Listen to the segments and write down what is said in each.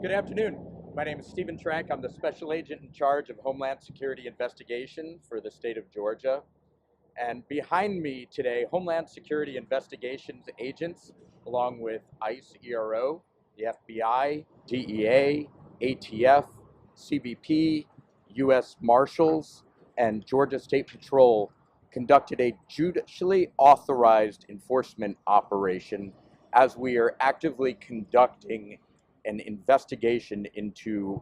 Good afternoon. My name is Stephen Trank. I'm the Special Agent in charge of Homeland Security Investigation for the state of Georgia. And behind me today, Homeland Security Investigations agents, along with ICE, ERO, the FBI, DEA, ATF, CBP, U.S. Marshals, and Georgia State Patrol, conducted a judicially authorized enforcement operation as we are actively conducting an investigation into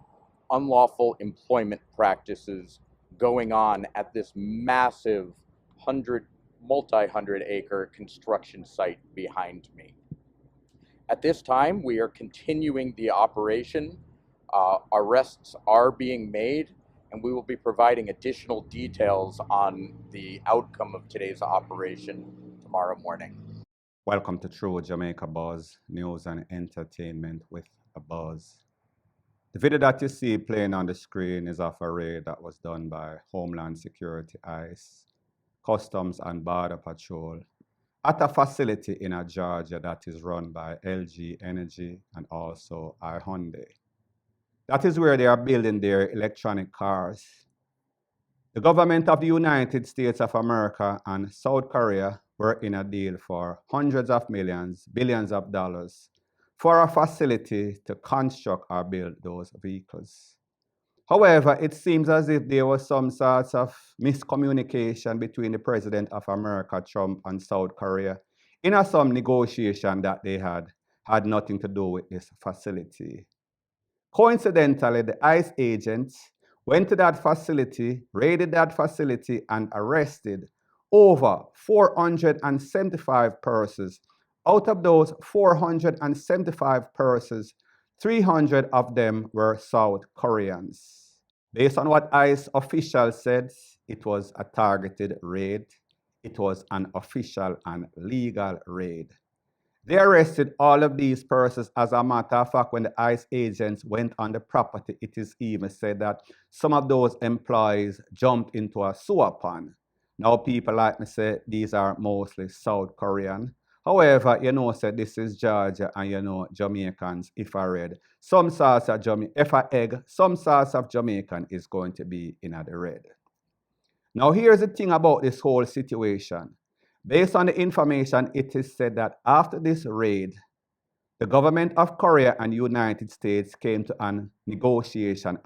unlawful employment practices going on at this massive multi-hundred acre construction site behind me. At this time, we are continuing the operation. Arrests are being made, and we will be providing additional details on the outcome of today's operation tomorrow morning. Welcome to True Jamaica Buzz, news and entertainment with a buzz. The video that you see playing on the screen is of a raid that was done by Homeland Security, ICE, Customs and Border Patrol at a facility in Georgia that is run by LG Energy and also Hyundai. That is where they are building their electronic cars. The government of the United States of America and South Korea were in a deal for hundreds of millions, billions of dollars for a facility to construct or build those vehicles. However, it seems as if there was some sorts of miscommunication between the President of America, Trump, and South Korea in some negotiation that they had nothing to do with this facility. Coincidentally, the ICE agents went to that facility, raided that facility, and arrested over 475 persons. Out of those 475 persons, 300 of them were South Koreans. Based on what ICE officials said, it was a targeted raid. It was an official and legal raid. They arrested all of these persons. As a matter of fact, when the ICE agents went on the property, it is even said that some of those employees jumped into a sewer pond. Now, people like me say these are mostly South Korean. However, say this is Georgia, and Jamaicans, if I read, some sauce of if I egg, some sauce of Jamaican is going to be in the red. Now, here's the thing about this whole situation. Based on the information, it is said that after this raid, the government of Korea and United States came to a negotiation,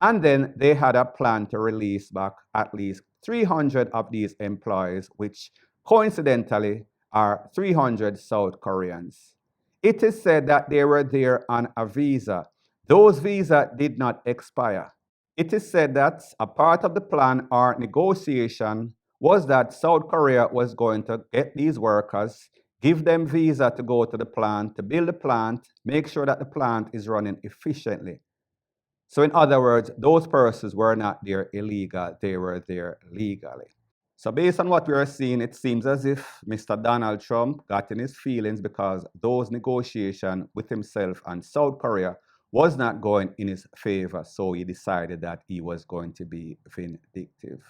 and then they had a plan to release back at least 300 of these employees, which coincidentally are 300 South Koreans. It is said that they were there on a visa. Those visas did not expire. It is said that a part of the plan or negotiation was that South Korea was going to get these workers, give them visa to go to the plant, to build the plant, make sure that the plant is running efficiently. So in other words, those persons were not there illegal, they were there legally. So based on what we are seeing, it seems as if Mr. Donald Trump got in his feelings because those negotiations with himself and South Korea was not going in his favor. So he decided that he was going to be vindictive.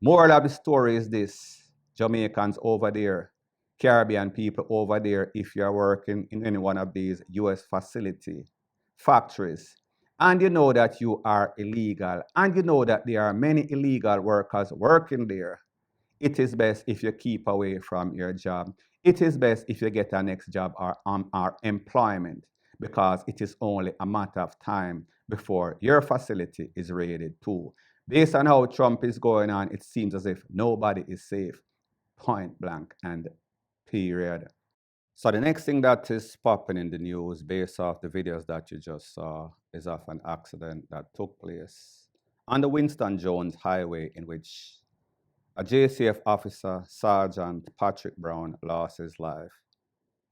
Moral of the story is this: Jamaicans over there, Caribbean people over there, if you're working in any one of these US facilities, factories, and you know that you are illegal, and you know that there are many illegal workers working there, it is best if you keep away from your job. It is best if you get a next job or employment, because it is only a matter of time before your facility is raided too. Based on how Trump is going on, it seems as if nobody is safe, point blank and period. So the next thing that is popping in the news based off the videos that you just saw is of an accident that took place on the Winston Jones Highway, in which a JCF officer, Sergeant Patrick Brown, lost his life.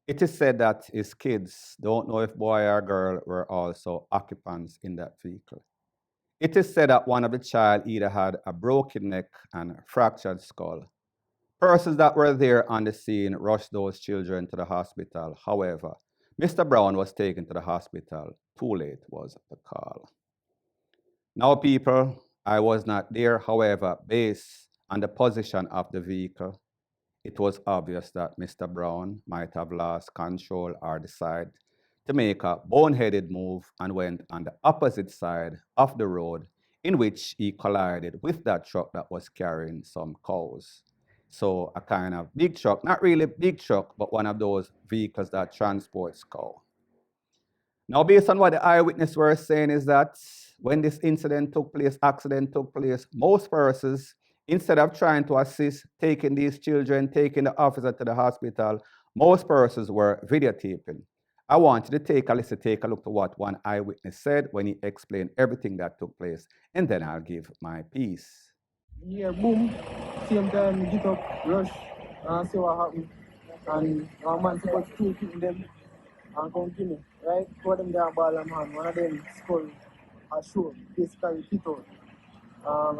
It is said that his kids, don't know if boy or girl, were also occupants in that vehicle. It is said that one of the child either had a broken neck and fractured skull. Persons that were there on the scene rushed those children to the hospital. However, Mr. Brown was taken to the hospital. Too late was the call. Now, people, I was not there. However, based on the position of the vehicle, it was obvious that Mr. Brown might have lost control or decided to make a boneheaded move and went on the opposite side of the road, in which he collided with that truck that was carrying some cows. So a kind of big truck, not really big truck, but one of those vehicles that transports cow. Now, based on what the eyewitness were saying is that when this accident took place, most persons, instead of trying to assist, taking these children, taking the officer to the hospital, most persons were videotaping. I want you to take a look to what one eyewitness said when he explained everything that took place, and then I'll give my piece. Yeah, boom. Same time, get up, rush, and see what happened. And one man took out two hitting them and come kill me, right? Two of them there ball and man. One of them skull a show, basically hit out.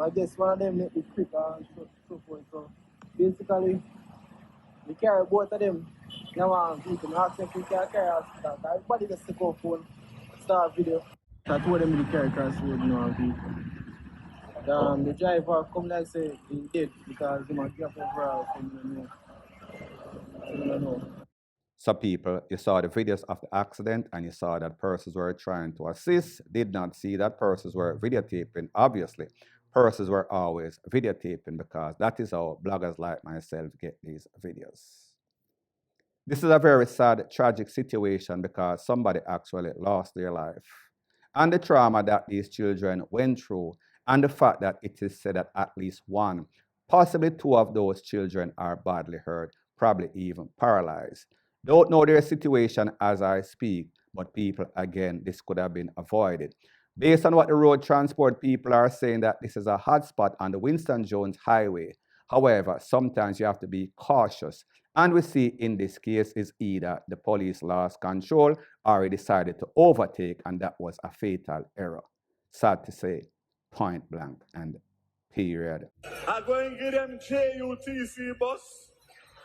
I guess one of them make the quick and so forth. So basically, we carry both of them. Now I'm people ask if we can carry us. Everybody just take off phone, start video. I told them to carry across the road now vehicle. The driver come like say he dead because he might get over from the know. So people, you saw the videos of the accident and you saw that persons were trying to assist, did not see that persons were videotaping. Obviously, persons were always videotaping because that is how bloggers like myself get these videos. This is a very sad, tragic situation because somebody actually lost their life. And the trauma that these children went through, and the fact that it is said that at least one, possibly two of those children are badly hurt, probably even paralyzed. Don't know their situation as I speak, but people, again, this could have been avoided. Based on what the road transport people are saying, that this is a hotspot on the Winston Jones Highway. However, sometimes you have to be cautious. And we see in this case is either the police lost control or he decided to overtake, and that was a fatal error. Sad to say, point blank and period. I'm going to give them JUTC bus.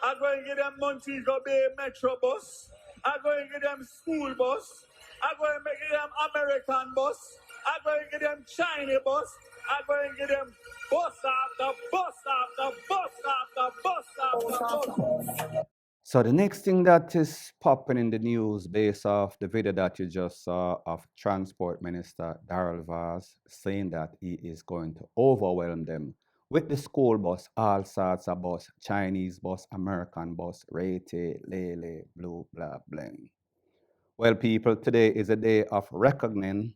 I'm going to give them Montego Bay Metro bus. I'm going to give them school bus. I'm going to give them American bus. I'm going to give them Chinese bus. I'm going to give them bus after bus after bus after bus after bus. So the next thing that is popping in the news based off the video that you just saw of Transport Minister Darrell Vaz saying that he is going to overwhelm them with the school bus, all sorts of bus, Chinese bus, American bus, Rete, Lele, Blue, blah, bling. Well, people, today is a day of reckoning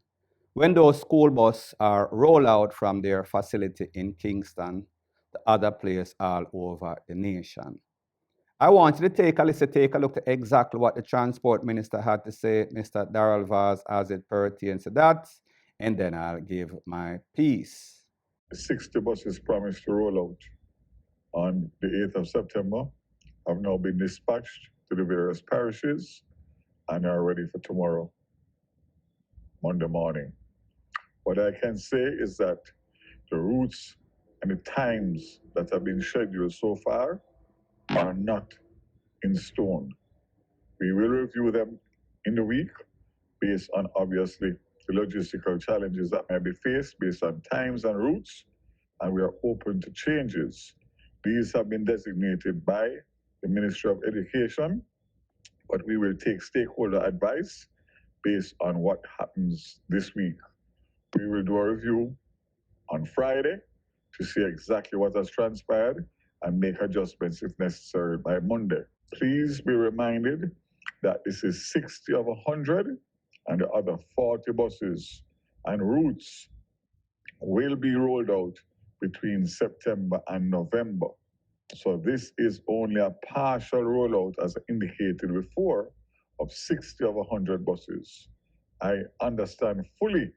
when those school buses are roll out from their facility in Kingston to other places all over the nation. I want you to take a look at exactly what the transport minister had to say, Mr. Darrell Vaz, as it pertains to that, and then I'll give my piece. 60 buses promised to roll out on the 8th of September have now been dispatched to the various parishes and are ready for tomorrow, Monday morning. What I can say is that the routes and the times that have been scheduled so far are not in stone. We will review them in the week based on, obviously, the logistical challenges that may be faced based on times and routes, and we are open to changes. These have been designated by the Ministry of Education, but we will take stakeholder advice based on what happens this week. We will do a review on Friday to see exactly what has transpired and make adjustments if necessary by Monday. Please be reminded that this is 60 of 100, and the other 40 buses and routes will be rolled out between September and November. So this is only a partial rollout, as indicated before, of 60 of 100 buses. I understand fully,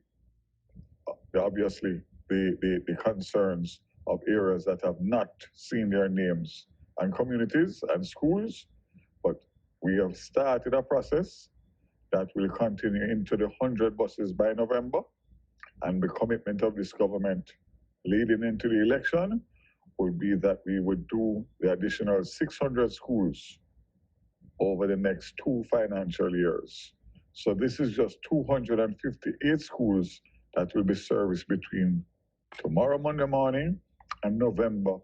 obviously, the concerns of areas that have not seen their names and communities and schools, but we have started a process that will continue into the 100 buses by November, and the commitment of this government leading into the election would be that we would do the additional 600 schools over the next 2 financial years. So this is just 258 schools that will be serviced between tomorrow, Monday morning, and November.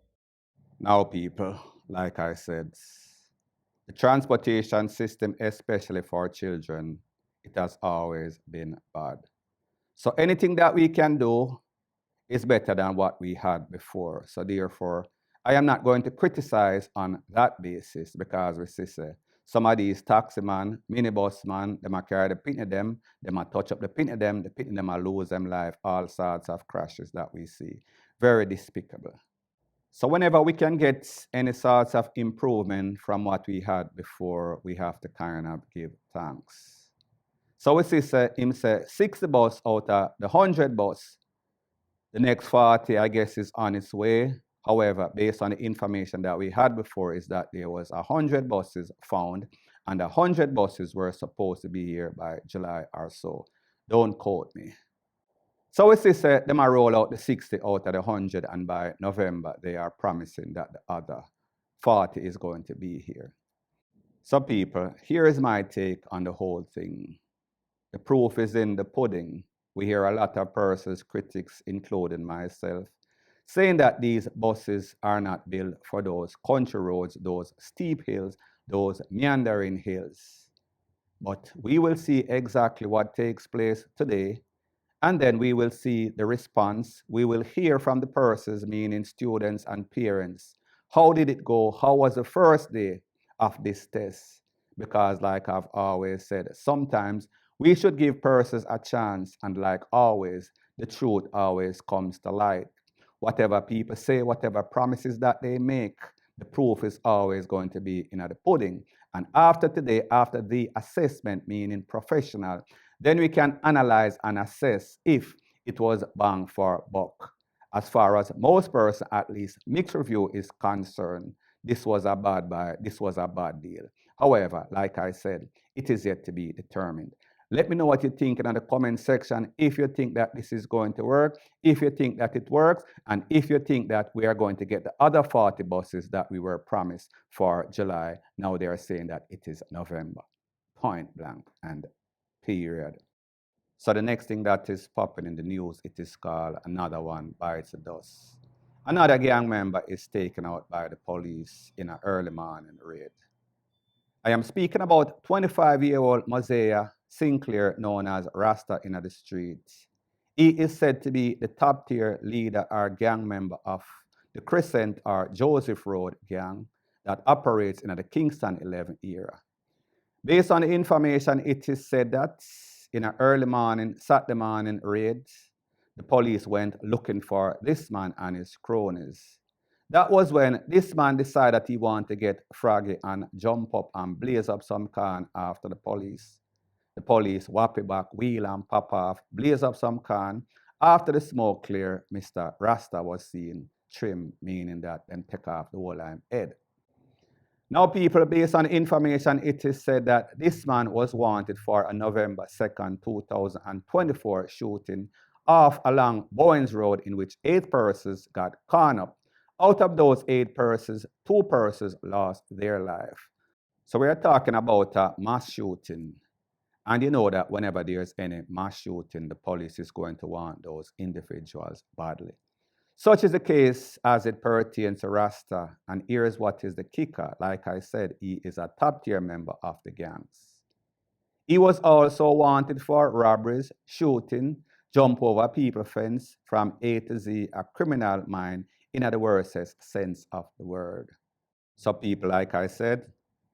Now, people, like I said, the transportation system, especially for children, It has always been bad. So anything that we can do is better than what we had before. So therefore, I am not going to criticize on that basis because we see say, some of these taxi man, minibus man, them a carry the pin of them a touch up the pin of them a lose them life, all sorts of crashes that we see. Very despicable. So whenever we can get any sorts of improvement from what we had before, we have to kind of give thanks. So we see him say 60 bus out of the 100 bus. The next 40, I guess, is on its way. However, based on the information that we had before, is that there was 100 buses found, and 100 buses were supposed to be here by July or so. Don't quote me. So we see them are roll out the 60 out of the 100, and by November, they are promising that the other 40 is going to be here. So people, here is my take on the whole thing. The proof is in the pudding. We hear a lot of persons, critics, including myself, saying that these buses are not built for those country roads, those steep hills, those meandering hills. But we will see exactly what takes place today, and then we will see the response. We will hear from the persons, meaning students and parents. How did it go? How was the first day of this test? Because like I've always said, sometimes we should give persons a chance, and like always, the truth always comes to light. Whatever people say, whatever promises that they make, the proof is always going to be in the pudding. And after today, after the assessment, meaning professional, then we can analyze and assess if it was bang for buck. As far as most persons, at least mixed review is concerned, this was a bad buy, this was a bad deal. However, like I said, it is yet to be determined. Let me know what you think in the comment section, if you think that this is going to work, if you think that it works, and if you think that we are going to get the other 40 buses that we were promised for July. Now they are saying that it is November. Point blank and period. So the next thing that is popping in the news, it is called Another One Bites the Dust. Another gang member is taken out by the police in an early morning raid. I am speaking about 25-year-old Mosiah Sinclair, known as Rasta in the streets. He is said to be the top tier leader or gang member of the Crescent or Joseph Road gang that operates in the Kingston 11 era. Based on the information, it is said that in an early morning, Saturday morning raid, the police went looking for this man and his cronies. That was when this man decided that he wanted to get froggy and jump up and blaze up some can after the police. The police whap it back, wheel and pop off, blaze up some can. After the smoke clear, Mr. Rasta was seen trim, meaning that them take off the whole line head. Now, people, based on information, it is said that this man was wanted for a November 2nd, 2024 shooting off along Bowens Road, in which 8 persons got caught up. Out of those 8 persons, 2 persons lost their life. So we are talking about a mass shooting. And you know that whenever there's any mass shooting, the police is going to want those individuals badly. Such is the case as it pertains to Rasta. And here's what is the kicker. Like I said, he is a top tier member of the gangs. He was also wanted for robberies, shooting, jump over people fence, from A to Z, a criminal mind in the worstest sense of the word. So people, like I said,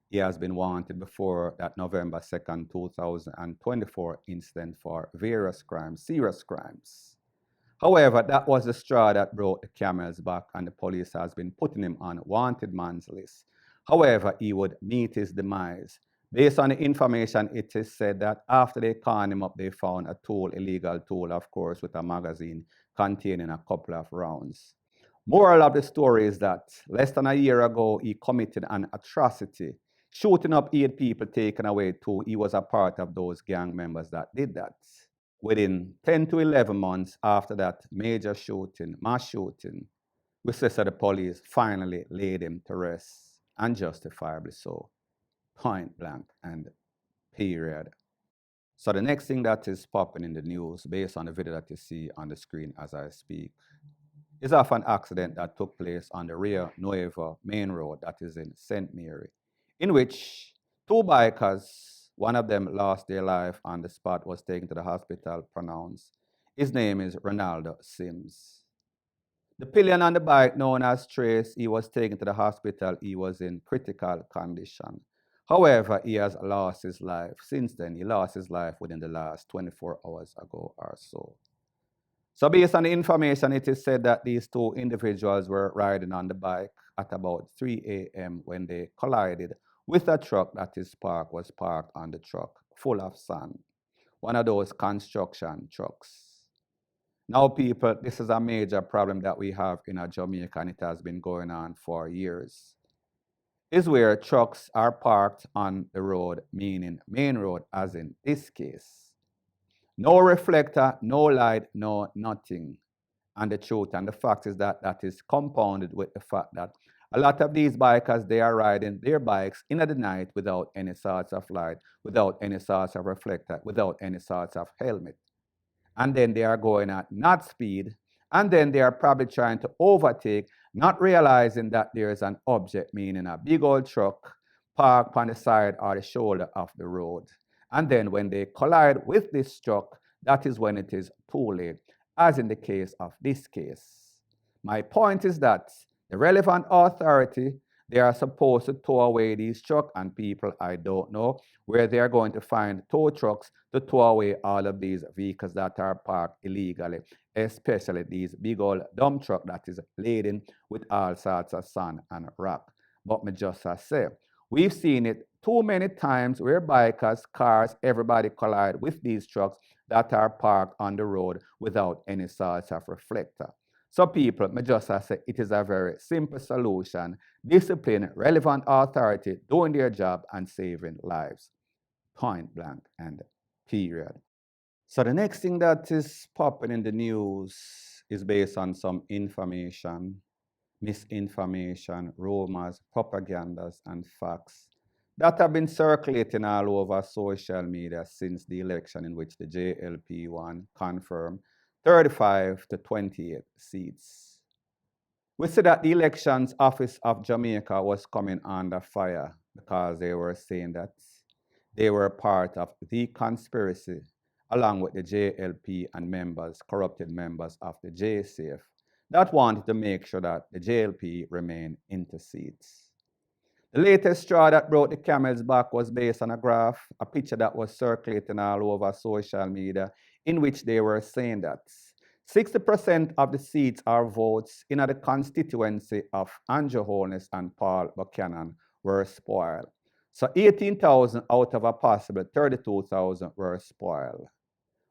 he has been wanted before that November 2nd, 2024 incident for various crimes, serious crimes. However, that was the straw that broke the camel's back, and the police has been putting him on wanted man's list. However, he would meet his demise. Based on the information, it is said that after they caught him up, they found a tool, illegal tool, of course, with a magazine containing a couple of rounds. Moral of the story is that less than a year ago, he committed an atrocity, shooting up 8 people, taken away 2. He was a part of those gang members that did that. Within 10 to 11 months after that major shooting, mass shooting, we say the police finally laid him to rest, and justifiably so. Point blank and period. So the next thing that is popping in the news, based on the video that you see on the screen as I speak, is of an accident that took place on the Rio Nuevo main road that is in St. Mary, in which 2 bikers One of them lost their life on the spot, was taken to the hospital, pronounced. His name is Ronaldo Sims. The pillion on the bike, known as Trace, he was taken to the hospital. He was in critical condition. However, he has lost his life. Since then, he lost his life within the last 24 hours ago or so. So based on the information, it is said that these two individuals were riding on the bike at about 3 a.m. when they collided with a truck that was parked on the truck, full of sand. One of those construction trucks. Now, people, this is a major problem that we have in Jamaica, and it has been going on for years. Is where trucks are parked on the road, meaning main road, as in this case. No reflector, no light, no nothing. And the truth and the fact is that that is compounded with the fact that a lot of these bikers, they are riding their bikes in the night without any sorts of light, without any sorts of reflector, without any sorts of helmet. And then they are going at not speed, and then they are probably trying to overtake, not realizing that there is an object, meaning a big old truck, parked on the side or the shoulder of the road. And then when they collide with this truck, that is when it is too late, as in the case of this case. My point is that the relevant authority, they are supposed to tow away these trucks, and people, I don't know where they are going to find tow trucks to tow away all of these vehicles that are parked illegally, especially these big old dump truck that is laden with all sorts of sand and rock. But me just say, we've seen it too many times where bikers, cars, everybody collide with these trucks that are parked on the road without any sort of reflector. So people, me just say, it is a very simple solution. Discipline, relevant authority, doing their job and saving lives. Point blank and period. So the next thing that is popping in the news is based on some information, misinformation, rumors, propagandas, and facts that have been circulating all over social media since the election in which the JLP won, confirmed 35 to 28 seats. We see that the elections Office of Jamaica was coming under fire because they were saying that they were part of the conspiracy along with the JLP and members, corrupted members of the JCF, that wanted to make sure that the JLP remained into seats. The latest straw that broke the camel's back was based on a graph, a picture that was circulating all over social media, in which they were saying that 60% of the seats or votes in the constituency of Andrew Holness and Paul Buchanan were spoiled. So 18,000 out of a possible 32,000 were spoiled.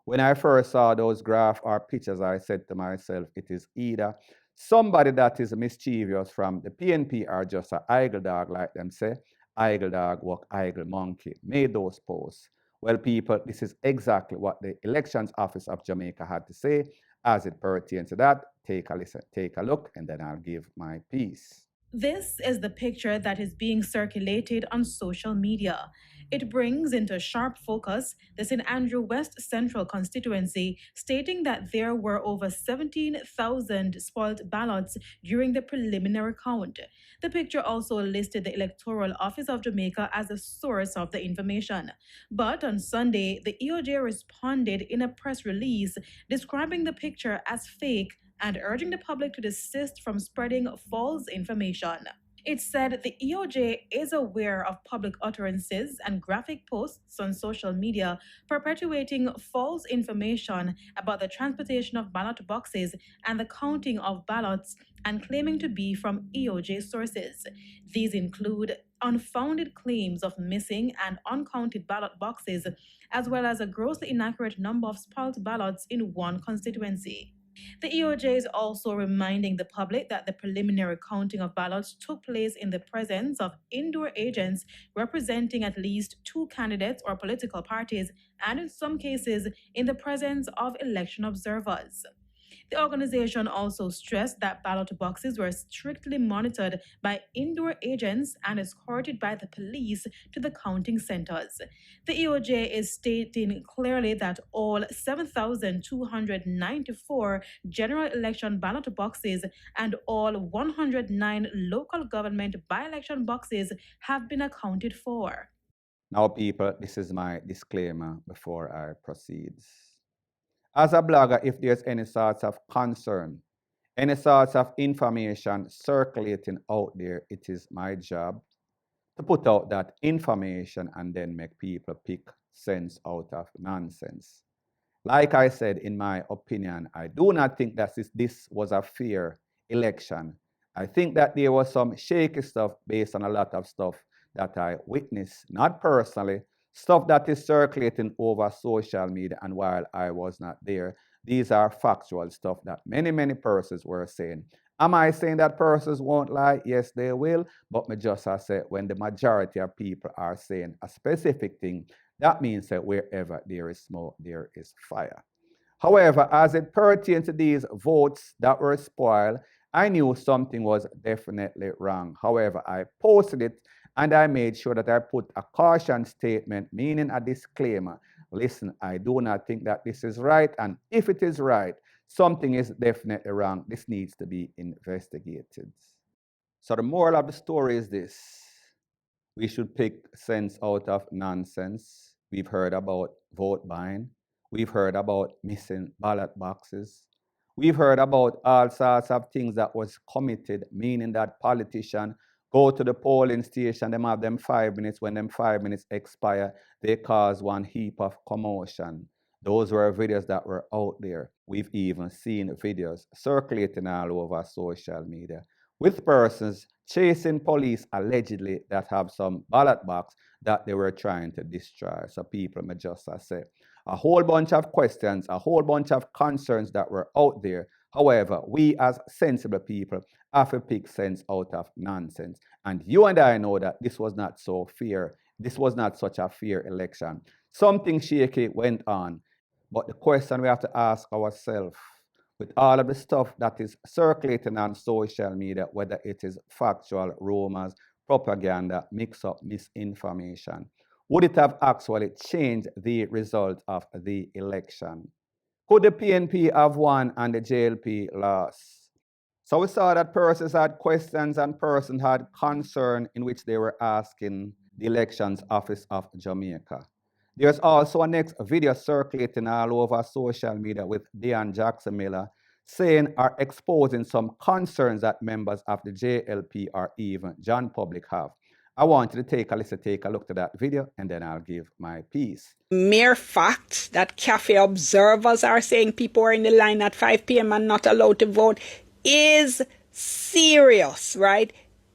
When I first saw those graphs or pictures, I said to myself, it is either somebody that is mischievous from the PNP or just an idle dog, like them say, idle dog walk idle monkey, made those posts. Well, people, this is exactly what the Elections Office of Jamaica had to say as it pertains to that. Take a listen, take a look, and then I'll give my piece. This is the picture that is being circulated on social media. It brings into sharp focus the St. Andrew West Central constituency, stating that there were over 17,000 spoiled ballots during the preliminary count. The picture also listed the Electoral Office of Jamaica as a source of the information. But on Sunday, the EOJ responded in a press release describing the picture as fake and urging the public to desist from spreading false information. It said the EOJ is aware of public utterances and graphic posts on social media perpetuating false information about the transportation of ballot boxes and the counting of ballots and claiming to be from EOJ sources. These include unfounded claims of missing and uncounted ballot boxes, as well as a grossly inaccurate number of spoiled ballots in one constituency. The EOJ is also reminding the public that the preliminary counting of ballots took place in the presence of indoor agents representing at least 2 candidates or political parties, and in some cases, in the presence of election observers. The organization also stressed that ballot boxes were strictly monitored by indoor agents and escorted by the police to the counting centers. The EOJ is stating clearly that all 7,294 general election ballot boxes and all 109 local government by-election boxes have been accounted for. Now, people, this is my disclaimer before I proceed. As a blogger, if there's any sorts of concern, any sorts of information circulating out there, it is my job to put out that information and then make people pick sense out of nonsense. Like I said, in my opinion, I do not think that this was a fair election. I think that there was some shaky stuff based on a lot of stuff that I witnessed, not personally, stuff that is circulating over social media, and while I was not there, these are factual stuff that many persons were saying. Am I saying that persons won't lie? Yes, they will, but me just I say when the majority of people are saying a specific thing, that means that wherever there is smoke, there is fire. However, as it pertains to these votes that were spoiled, I knew something was definitely wrong. However, I posted it and I made sure that I put a caution statement, meaning a disclaimer. Listen, I do not think that this is right, and if it is right, something is definitely wrong. This needs to be investigated. So the moral of the story is this. We should pick sense out of nonsense. We've heard about vote buying. We've heard about missing ballot boxes. We've heard about all sorts of things that was committed, meaning that politicians go to the polling station, them have them 5 minutes. When them 5 minutes expire, they cause one heap of commotion. Those were videos that were out there. We've even seen videos circulating all over social media with persons chasing police allegedly that have some ballot box that they were trying to destroy. So people may just say a whole bunch of questions, a whole bunch of concerns that were out there. However, we as sensible people have to pick sense out of nonsense. And you and I know that this was not so fair. This was not such a fair election. Something shaky went on. But the question we have to ask ourselves, with all of the stuff that is circulating on social media, whether it is factual, rumors, propaganda, mix-up, misinformation, would it have actually changed the result of the election? Could the PNP have won and the JLP lost? So we saw that persons had questions and persons had concern in which they were asking the Elections Office of Jamaica. There's also a next video circulating all over social media with Deon Jackson Miller saying or exposing some concerns that members of the JLP or even John Public have. I want you to take a look at that video, and then I'll give my piece. Mere fact that cafe observers are saying people are in the line at 5 p.m. and not allowed to vote is serious, right?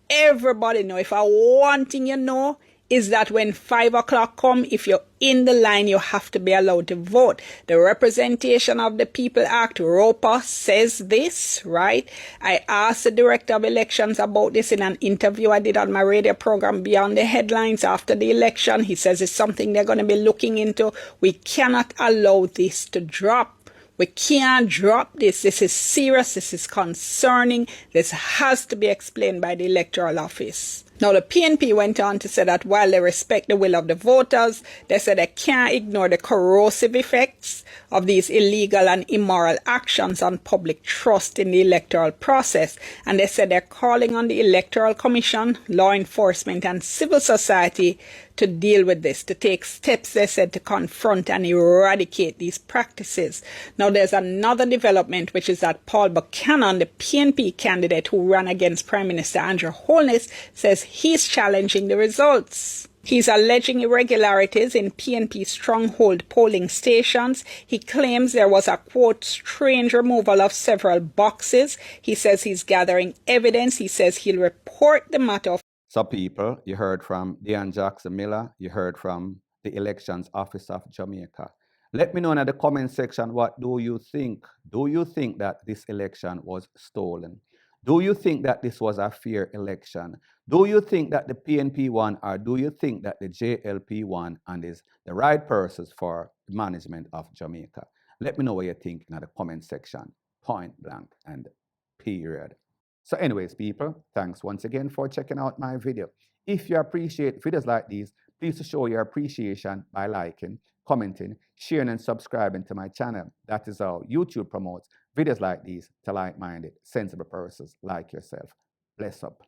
Everybody know. If one thing you know is that when 5 o'clock come, if you're in the line, you have to be allowed to vote. The Representation of the People Act, ROPA, says this, right? I asked the Director of Elections about this in an interview I did on my radio program Beyond the Headlines after the election. He says it's something they're going to be looking into. We cannot allow this to drop. We can't drop this. This is serious. This is concerning. This has to be explained by the Electoral Office. Now, the PNP went on to say that while they respect the will of the voters, they said they can't ignore the corrosive effects of these illegal and immoral actions on public trust in the electoral process. And they said they're calling on the Electoral Commission, law enforcement, and civil society to deal with this, to take steps, they said, to confront and eradicate these practices. Now, there's another development, which is that Paul Buchanan, the PNP candidate who ran against Prime Minister Andrew Holness, says he's challenging the results. He's alleging irregularities in PNP stronghold polling stations. He claims there was a, quote, strange removal of several boxes. He says he's gathering evidence. He says he'll report the matter. So people, you heard from Deon Jackson Miller, you heard from the Elections Office of Jamaica. Let me know in the comment section, what do you think? Do you think that this election was stolen? Do you think that this was a fair election? Do you think that the PNP won, or do you think that the JLP won and is the right persons for the management of Jamaica? Let me know what you think in the comment section, point blank and period. So anyways, people, thanks once again for checking out my video. If you appreciate videos like these, please show your appreciation by liking, commenting, sharing, and subscribing to my channel. That is how YouTube promotes videos like these to like-minded, sensible persons like yourself. Bless up.